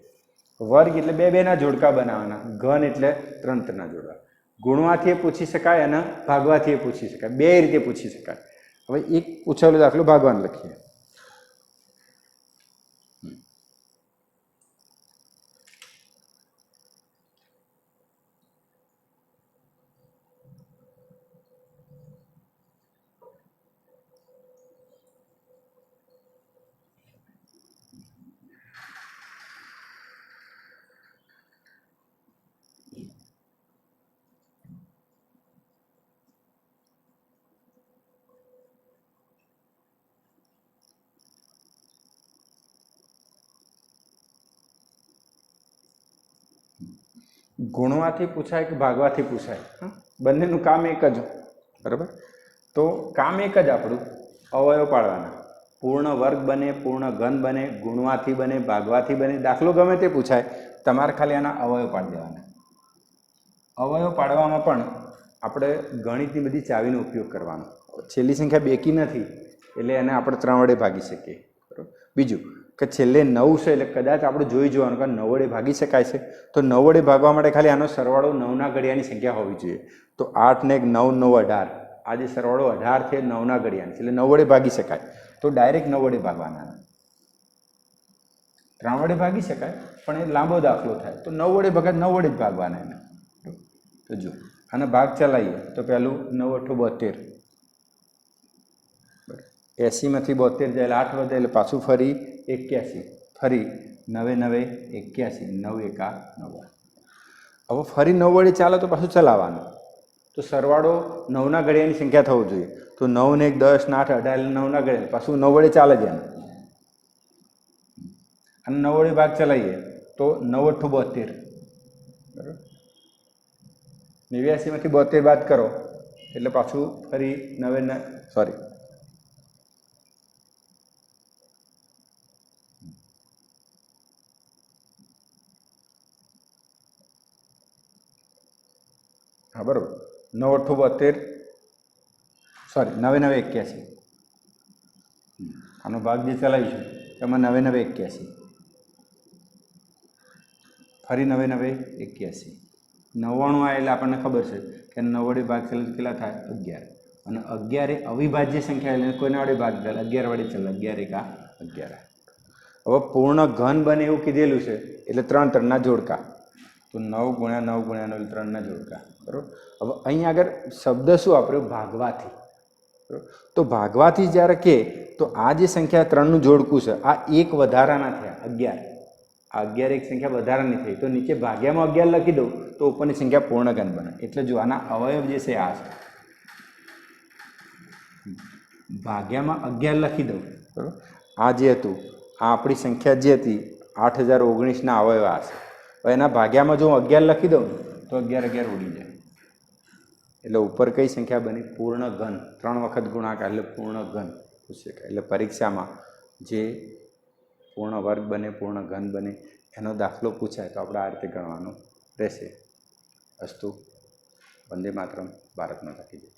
વર્ગ એટલે બે બેના જોડકા બનાવવાના, ઘન એટલે 3 ના જોડકા. ગુણવાથી પૂછી શકાય અને ભાગવાથી પૂછી શકાય, બે રીતે પૂછી શકાય. હવે એક પૂછેલો દાખલો ભાગવાનું લખીએ. ગુણવાથી પૂછાય કે ભાગવાથી પૂછાય, બંનેનું કામ એક જ, બરાબર. તો કામ એક જ આપણું, અવયવ પાડવાના. પૂર્ણ વર્ગ બને, પૂર્ણ ઘન બને, ગુણવાથી બને, ભાગવાથી બને, દાખલો ગમે તે પૂછાય, તમારે ખાલી આના અવયવ પાડી દેવાના. અવયવ પાડવામાં પણ આપણે ગણિતની બધી ચાવીનો ઉપયોગ કરવાનો. છેલ્લી સંખ્યા બેકી નથી એટલે એને આપણે 3 વડે ભાગી શકીએ, બરાબર. બીજું કે છેલ્લે 9 છે એટલે કદાચ આપણે જોઈ જોવાનું કે 9 વડે ભાગી શકાય છે, તો 9 વડે ભાગવા માટે ખાલી આનો સરવાળો 9ના ઘડિયાની સંખ્યા હોવી જોઈએ. તો 8 ને 1 9 9 18, આ જે સરવાળો 18 છે 9ના ઘડિયાની, એટલે 9 વડે ભાગી શકાય. તો ડાયરેક્ટ 9 વડે ભાગવાના. 3 વડે ભાગી શકાય પણ એ લાંબો દાખલો થાય, તો 9 વડે ભાગે 9 વડે જ ભાગવાના એને. તો જો આને ભાગ ચલાવીએ તો પહેલું 9 8 72, 80માંથી 72 જાય એટલે 8 વધે એટલે પાછું ફરી 81, ફરી 9 9 81, 9 1 9. હવે ફરી 9 વડે ચાલે તો પાછું ચલાવવાનું. તો સરવાળો 9ના ઘડિયાની સંખ્યા થવો જોઈએ. તો 9 ને 1 10 ને 8 18 એટલે 9ના ઘડિયા, પાછું 9 વડે ચાલે જ એને. અને 9 વડે ભાગ ચલાવીએ તો 9 8 72, બરાબર. 89માંથી 72 બાદ કરો એટલે પાછું ફરી 9 સોરી હા બરાબર, 9 8 72 સોરી 9 9 81, આનો ભાગ જે ચલાવીશું એમાં 9 9 81, ફરી 9 9 81, 99 આવે એટલે આપણને ખબર છે કે 9 વડે ભાગ ચલાવે કેટલા થાય 11, અને 11 એ અવિભાજ્ય સંખ્યા એટલે કોઈના વડે ભાગ ચાલે 11 વડે ચાલે, 11 1 11. હવે પૂર્ણ ઘન બને એવું કીધેલું છે એટલે 3 3ના જોડકા, તો 9 × 9 × 9 એટલે 3ના જોડકા, બરાબર. હવે અહીં આગળ શબ્દ શું વાપર્યો? ભાગવાથી. બરાબર. તો ભાગવાથી જ્યારે કે તો આ જે સંખ્યા 3નું જોડકું છે આ એક વધારાના થયા 11, આ 11 એક સંખ્યા વધારાની થઈ, તો નીચે ભાગ્યામાં 11 લખી દઉં તો ઉપરની સંખ્યા પૂર્ણ ઘન બને. એટલે જો આના અવયવ જે છે આ છે, ભાગ્યામાં 11 લખી દઉં, બરાબર. આ જે હતું આ આપણી સંખ્યા જે હતી 8019ના અવયવ આ છે. હવે એના ભાગ્યામાં જો હું 11 લખી દઉં તો 11 11 ઉડી જાય, એટલે ઉપર કઈ સંખ્યા બની? પૂર્ણ ઘન. 3 વખત ગુણાકાર એટલે પૂર્ણ ઘન પૂછી શકાય. એટલે પરીક્ષામાં જે પૂર્ણ વર્ગ બને, પૂર્ણ ઘન બને એનો દાખલો પૂછાય તો આપણે આ રીતે ગણવાનું રહેશે. અસ્તુ. વંદે માતરમ. ભારત માતા કી જય.